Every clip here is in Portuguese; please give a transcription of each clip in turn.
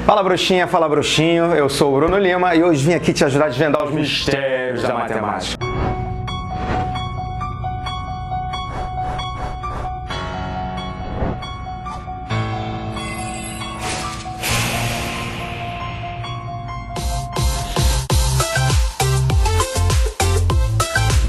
Fala bruxinha, fala bruxinho, eu sou o Bruno Lima e hoje vim aqui te ajudar a desvendar os mistérios da matemática.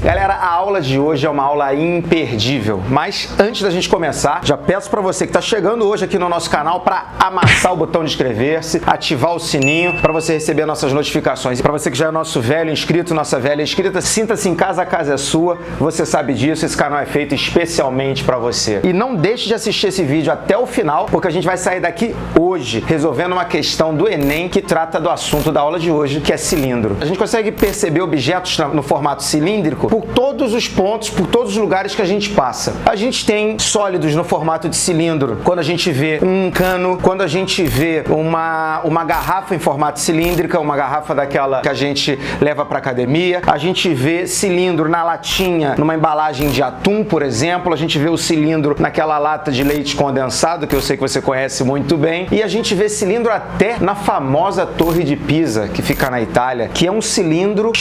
Galera, a aula de hoje é uma aula imperdível, mas antes da gente começar, já peço para você que está chegando hoje aqui no nosso canal para amassar o botão de inscrever-se, ativar o sininho para você receber nossas notificações. E para você que já é nosso velho inscrito, nossa velha inscrita, sinta-se em casa, a casa é sua, você sabe disso, esse canal é feito especialmente para você. E não deixe de assistir esse vídeo até o final, porque a gente vai sair daqui hoje resolvendo uma questão do Enem que trata do assunto da aula de hoje, que é cilindro. A gente consegue perceber objetos no formato cilíndrico por todos os pontos, por todos os lugares que a gente passa. A gente tem sólidos no formato de cilindro, quando a gente vê um cano, quando a gente vê uma garrafa em formato cilíndrica, uma garrafa daquela que a gente leva para academia. A gente vê cilindro na latinha, numa embalagem de atum, por exemplo. A gente vê o cilindro naquela lata de leite condensado, que eu sei que você conhece muito bem. E a gente vê cilindro até na famosa Torre de Pisa, que fica na Itália, que é um cilindro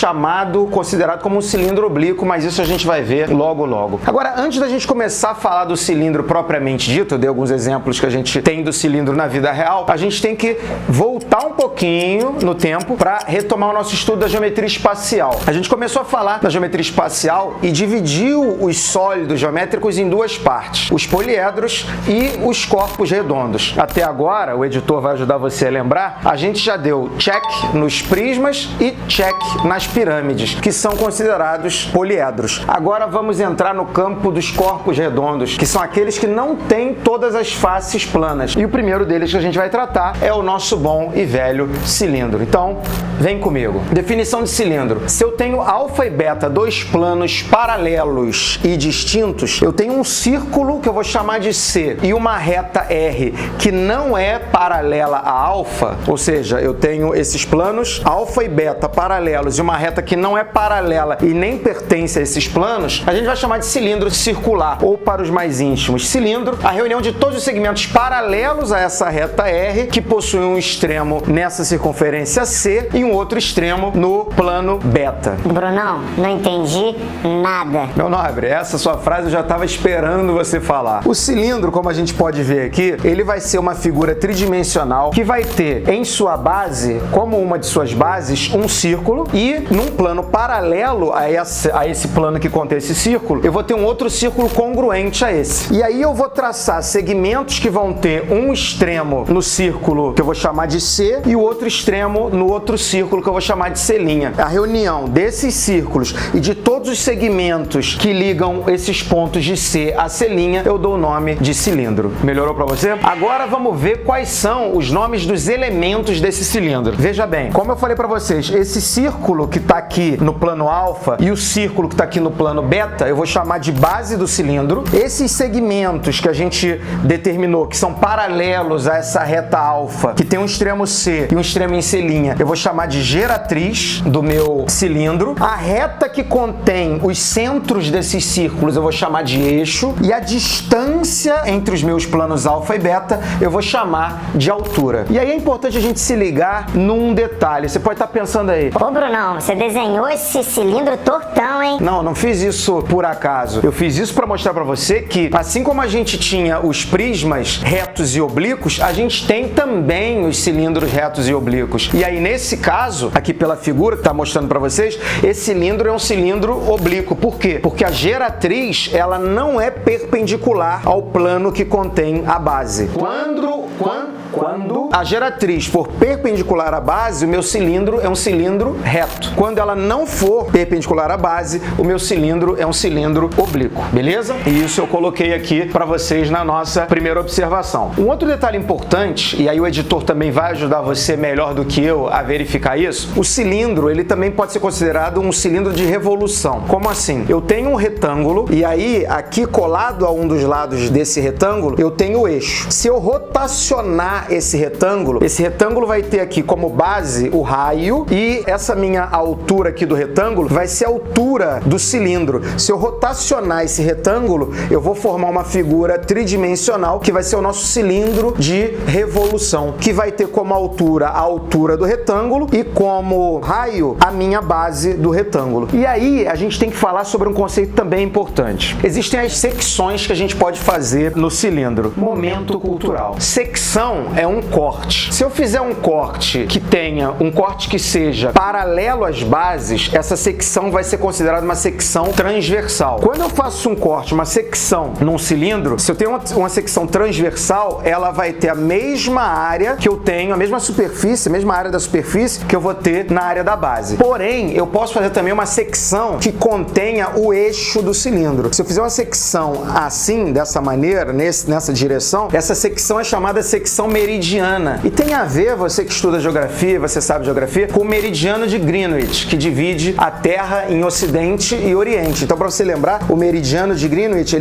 considerado como um cilindro oblíquo, mas isso a gente vai ver logo logo. Agora, antes da gente começar a falar do cilindro propriamente dito, eu dei alguns exemplos que a gente tem do cilindro na vida real, a gente tem que voltar um pouquinho no tempo para retomar o nosso estudo da geometria espacial. A gente começou a falar da geometria espacial e dividiu os sólidos geométricos em duas partes, os poliedros e os corpos redondos. Até agora, o editor vai ajudar você a lembrar, a gente já deu check nos prismas e check nas pirâmides, que são considerados poliedros. Agora vamos entrar no campo dos corpos redondos, que são aqueles que não têm todas as faces planas. E o primeiro deles que a gente vai tratar é o nosso bom e velho cilindro. Então, vem comigo. Definição de cilindro. Se eu tenho alfa e beta, dois planos paralelos e distintos, eu tenho um círculo que eu vou chamar de C e uma reta R que não é paralela a alfa, ou seja, eu tenho esses planos alfa e beta paralelos e uma reta que não é paralela e nem pertence a esses planos, a gente vai chamar de cilindro circular, ou para os mais íntimos, cilindro, a reunião de todos os segmentos paralelos a essa reta R, que possui um extremo nessa circunferência C e um outro extremo no plano beta. Brunão, não entendi nada. Meu nobre, essa sua frase eu já estava esperando você falar. O cilindro, como a gente pode ver aqui, ele vai ser uma figura tridimensional que vai ter em sua base, como uma de suas bases, um círculo e num plano paralelo a esse plano que contém esse círculo, eu vou ter um outro círculo congruente a esse. E aí eu vou traçar segmentos que vão ter um extremo no círculo que eu vou chamar de C e o outro extremo no outro círculo que eu vou chamar de C'. A reunião desses círculos e de todos os segmentos que ligam esses pontos de C a C', eu dou o nome de cilindro. Melhorou para você? Agora vamos ver quais são os nomes dos elementos desse cilindro. Veja bem, como eu falei para vocês, esse círculo que está aqui no plano alfa e o círculo que está aqui no plano beta, eu vou chamar de base do cilindro. Esses segmentos que a gente determinou que são paralelos a essa reta alfa, que tem um extremo C e um extremo em C', eu vou chamar de geratriz do meu cilindro. A reta que contém os centros desses círculos eu vou chamar de eixo e a distância entre os meus planos alfa e beta eu vou chamar de altura. E aí é importante a gente se ligar num detalhe. Você pode estar pensando aí: ô Brunão, você desenhou esse cilindro tortão, hein? Não fiz isso por acaso. Eu fiz isso para mostrar para você que, assim como a gente tinha os prismas retos e oblíquos, a gente tem também os cilindros retos e oblíquos. E aí, nesse caso, aqui pela figura que está mostrando para vocês, esse cilindro é um cilindro oblíquo. Por quê? Porque a geratriz, ela não é perpendicular ao plano que contém a base. Quando a geratriz for perpendicular à base, o meu cilindro é um cilindro reto. Quando ela não for perpendicular à base, o meu cilindro é um cilindro oblíquo, beleza? E isso eu coloquei aqui para vocês na nossa primeira observação. Um outro detalhe importante, e aí o editor também vai ajudar você melhor do que eu a verificar isso, o cilindro, ele também pode ser considerado um cilindro de revolução. Como assim? Eu tenho um retângulo e aí aqui colado a um dos lados desse retângulo, eu tenho o eixo. Se eu rotacionar formar esse retângulo vai ter aqui como base o raio e essa minha altura aqui do retângulo vai ser a altura do cilindro. Se eu rotacionar esse retângulo, eu vou formar uma figura tridimensional que vai ser o nosso cilindro de revolução, que vai ter como altura a altura do retângulo e como raio a minha base do retângulo. E aí a gente tem que falar sobre um conceito também importante. Existem as secções que a gente pode fazer no cilindro. Momento cultural. Secção é um corte. Se eu fizer um corte que seja paralelo às bases, essa secção vai ser considerada uma secção transversal. Quando eu faço um corte, uma secção num cilindro, se eu tenho uma secção transversal, ela vai ter a mesma área que eu tenho, a mesma superfície, a mesma área da superfície que eu vou ter na área da base. Porém, eu posso fazer também uma secção que contenha o eixo do cilindro. Se eu fizer uma secção assim, dessa maneira, nessa direção, essa secção é chamada secção meridiana. E tem a ver, você que estuda geografia, você sabe geografia, com o meridiano de Greenwich, que divide a Terra em Ocidente e Oriente. Então, para você lembrar, o meridiano de Greenwich,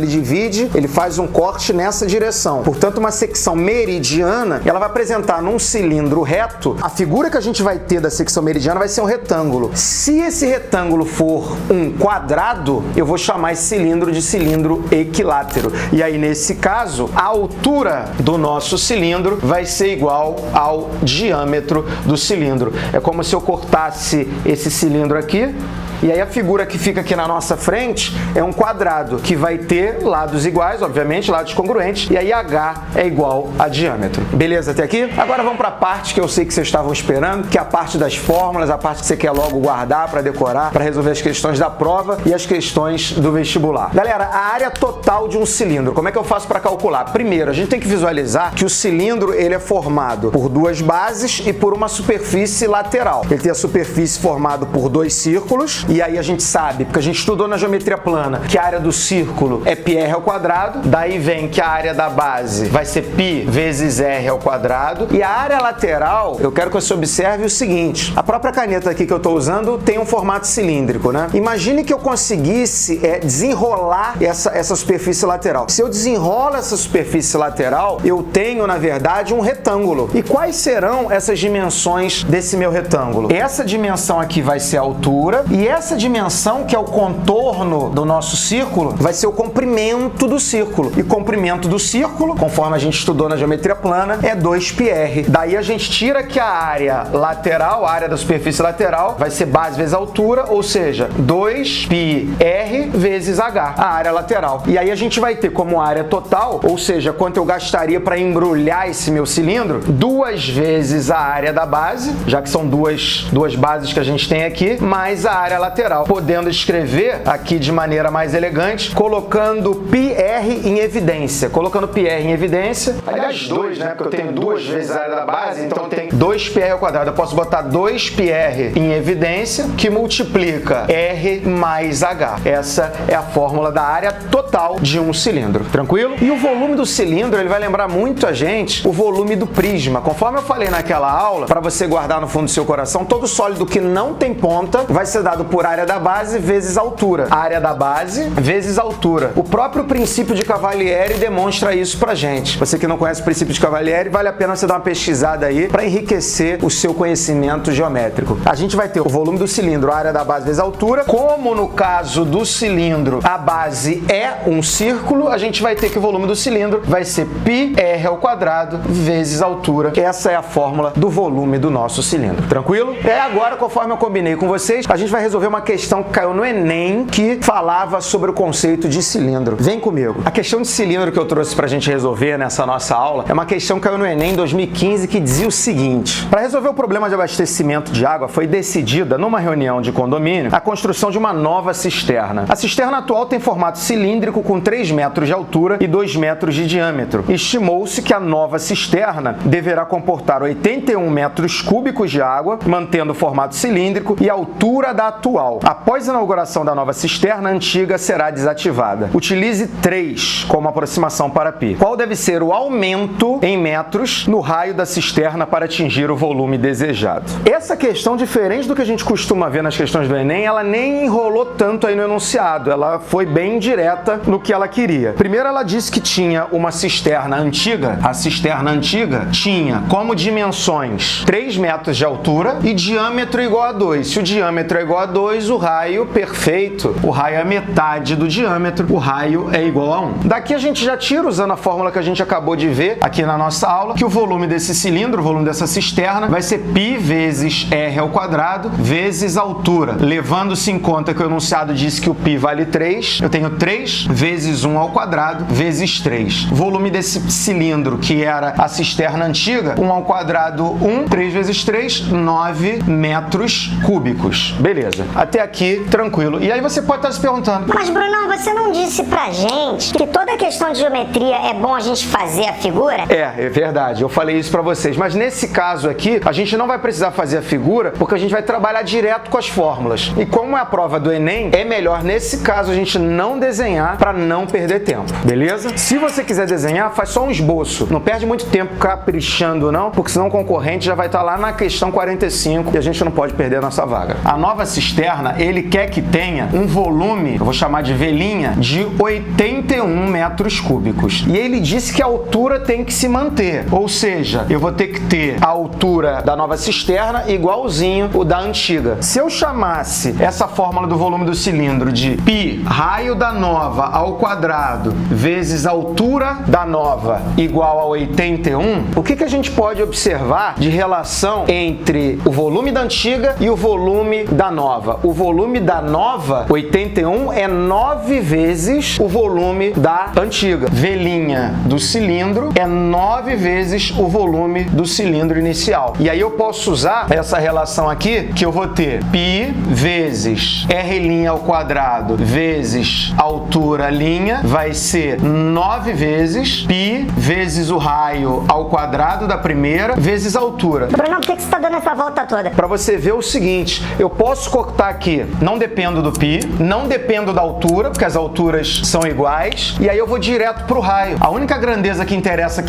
ele faz um corte nessa direção. Portanto, uma secção meridiana, ela vai apresentar num cilindro reto, a figura que a gente vai ter da secção meridiana vai ser um retângulo. Se esse retângulo for um quadrado, eu vou chamar esse cilindro de cilindro equilátero. E aí, nesse caso, a altura do nosso cilindro vai ser igual ao diâmetro do cilindro. É como se eu cortasse esse cilindro aqui, e aí a figura que fica aqui na nossa frente é um quadrado, que vai ter lados iguais, obviamente, lados congruentes, e aí H é igual a diâmetro. Beleza até aqui? Agora vamos para a parte que eu sei que vocês estavam esperando, que é a parte das fórmulas, a parte que você quer logo guardar para decorar, para resolver as questões da prova e as questões do vestibular. Galera, a área total de um cilindro, como é que eu faço para calcular? Primeiro, a gente tem que visualizar que o cilindro ele é formado por duas bases e por uma superfície lateral. Ele tem a superfície formada por dois círculos, e aí a gente sabe, porque a gente estudou na geometria plana, que a área do círculo é πr ao quadrado, daí vem que a área da base vai ser π vezes r ao quadrado, e a área lateral, eu quero que você observe o seguinte, a própria caneta aqui que eu estou usando tem um formato cilíndrico, né? Imagine que eu conseguisse desenrolar essa superfície lateral. Se eu desenrolo essa superfície lateral, eu tenho, na verdade, um retângulo. E quais serão essas dimensões desse meu retângulo? Essa dimensão aqui vai ser a altura, e essa dimensão, que é o contorno do nosso círculo, vai ser o comprimento do círculo. E comprimento do círculo, conforme a gente estudou na geometria plana, é 2πr. Daí a gente tira que a área lateral, a área da superfície lateral, vai ser base vezes altura, ou seja, 2πr vezes h, a área lateral. E aí a gente vai ter como área total, ou seja, quanto eu gastaria para embrulhar esse meu cilindro, 2 vezes a área da base, já que são duas bases que a gente tem aqui, mais a área lateral, podendo escrever aqui de maneira mais elegante, colocando πr em evidência. Colocando πr em evidência, aliás, 2, né? Porque eu tenho 2 vezes a área da base, então tem 2πr ao quadrado. Eu posso botar 2πr em evidência, que multiplica r mais h. Essa é a fórmula da área total de um cilindro. Tranquilo? E o volume do cilindro, ele vai lembrar muito a gente o volume do prisma. Conforme eu falei naquela aula, para você guardar no fundo do seu coração, todo sólido que não tem ponta vai ser dado por área da base vezes altura. Área da base vezes altura. O próprio princípio de Cavalieri demonstra isso pra gente. Você que não conhece o princípio de Cavalieri, vale a pena você dar uma pesquisada aí para enriquecer o seu conhecimento geométrico. A gente vai ter o volume do cilindro, a área da base vezes altura. Como no caso do cilindro, a base é um círculo, a gente vai ter que o volume do cilindro vai ser πr ao quadrado vezes altura. Essa é a fórmula do volume do nosso cilindro. Tranquilo? E agora, conforme eu combinei com vocês, a gente vai resolver uma questão que caiu no Enem, que falava sobre o conceito de cilindro. Vem comigo. A questão de cilindro que eu trouxe pra gente resolver nessa nossa aula é uma questão que caiu no Enem em 2015, que dizia o seguinte: para resolver o problema de abastecimento de água, foi decidida, numa reunião de condomínio, a construção de uma nova cisterna. A cisterna atual tem formato cilíndrico com 3 metros de altura e 2 metros de diâmetro. Estimou-se que a nova cisterna deverá comportar 81 metros cúbicos de água, mantendo o formato cilíndrico e a altura da atual igual. Após a inauguração da nova cisterna, a antiga será desativada. Utilize 3 como aproximação para π. Qual deve ser o aumento em metros no raio da cisterna para atingir o volume desejado? Essa questão, diferente do que a gente costuma ver nas questões do Enem, ela nem enrolou tanto aí no enunciado, ela foi bem direta no que ela queria. Primeiro, ela disse que tinha uma cisterna antiga. A cisterna antiga tinha como dimensões 3 metros de altura e diâmetro igual a 2. Se o diâmetro é igual a 2, o raio perfeito, o raio é metade do diâmetro, o raio é igual a 1. Daqui a gente já tira, usando a fórmula que a gente acabou de ver aqui na nossa aula, que o volume desse cilindro, o volume dessa cisterna, vai ser π vezes r ao quadrado vezes a altura. Levando-se em conta que o enunciado disse que o π vale 3, eu tenho 3 vezes 1 ao quadrado vezes 3. Volume desse cilindro, que era a cisterna antiga, 1 ao quadrado 1, 3 vezes 3, 9 metros cúbicos. Beleza. Até aqui, tranquilo. E aí você pode estar se perguntando... Mas, Brunão, você não disse pra gente que toda questão de geometria é bom a gente fazer a figura? É verdade. Eu falei isso pra vocês. Mas nesse caso aqui, a gente não vai precisar fazer a figura porque a gente vai trabalhar direto com as fórmulas. E como é a prova do Enem, é melhor nesse caso a gente não desenhar para não perder tempo. Beleza? Se você quiser desenhar, faz só um esboço. Não perde muito tempo caprichando, não, porque senão o concorrente já vai estar lá na questão 45 e a gente não pode perder a nossa vaga. A nova cisterna, ele quer que tenha um volume, eu vou chamar de velinha, de 81 metros cúbicos. E ele disse que a altura tem que se manter. Ou seja, eu vou ter que ter a altura da nova cisterna igualzinho o da antiga. Se eu chamasse essa fórmula do volume do cilindro de π raio da nova ao quadrado vezes a altura da nova igual a 81, o que a gente pode observar de relação entre o volume da antiga e o volume da nova? O volume da nova, 81, é 9 vezes o volume da antiga. Velinha do cilindro é 9 vezes o volume do cilindro inicial. E aí eu posso usar essa relação aqui, que eu vou ter π vezes r' ao quadrado vezes altura linha, vai ser 9 vezes π vezes o raio ao quadrado da primeira vezes a altura. Bruno, por que você está dando essa volta toda? Para você ver o seguinte, eu posso cortar aqui, não dependo do π, não dependo da altura, porque as alturas são iguais, e aí eu vou direto pro raio. A única grandeza que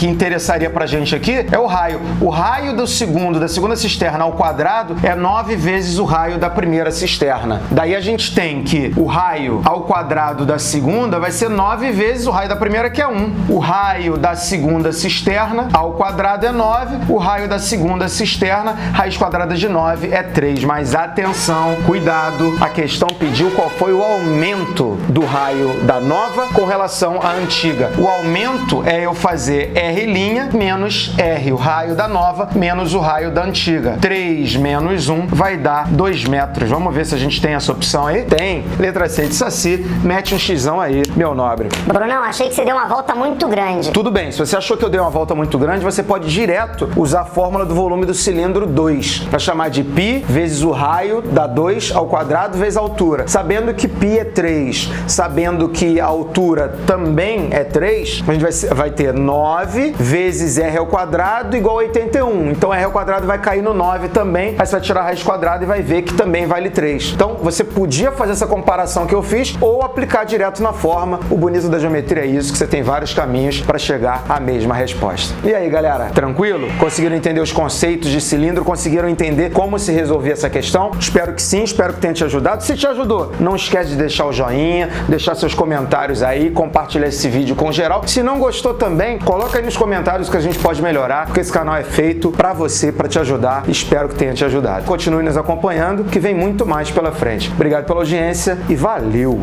interessaria pra gente aqui é o raio. O raio da segunda cisterna ao quadrado é 9 vezes o raio da primeira cisterna. Daí a gente tem que o raio ao quadrado da segunda vai ser 9 vezes o raio da primeira, que é 1. O raio da segunda cisterna ao quadrado é 9, o raio da segunda cisterna, raiz quadrada de 9 é 3. Mas atenção, cuidado, a questão pediu qual foi o aumento do raio da nova com relação à antiga. O aumento é eu fazer R' menos R, o raio da nova, menos o raio da antiga. 3 menos 1 vai dar 2 metros. Vamos ver se a gente tem essa opção aí? Tem. Letra C de Saci, mete um xão aí, meu nobre. Brunão, achei que você deu uma volta muito grande. Tudo bem, se você achou que eu dei uma volta muito grande, você pode direto usar a fórmula do volume do cilindro 2, para chamar de π vezes o raio da 2 ao quadrado vezes a altura. Sabendo que π é 3, sabendo que a altura também é 3, a gente vai ter 9 vezes r ao quadrado igual a 81. Então r ao quadrado vai cair no 9 também, aí você vai tirar a raiz quadrada e vai ver que também vale 3. Então você podia fazer essa comparação que eu fiz ou aplicar direto na forma. O bonito da geometria é isso, que você tem vários caminhos para chegar à mesma resposta. E aí, galera, tranquilo? Conseguiram entender os conceitos de cilindro? Conseguiram entender como se resolver essa questão? Espero que sim, espero que tenha te ajudado. Se te ajudou, não esquece de deixar o joinha, deixar seus comentários aí, compartilhar esse vídeo com geral. Se não gostou também, coloca aí nos comentários o que a gente pode melhorar, porque esse canal é feito para você, para te ajudar. Espero que tenha te ajudado. Continue nos acompanhando, que vem muito mais pela frente. Obrigado pela audiência e valeu!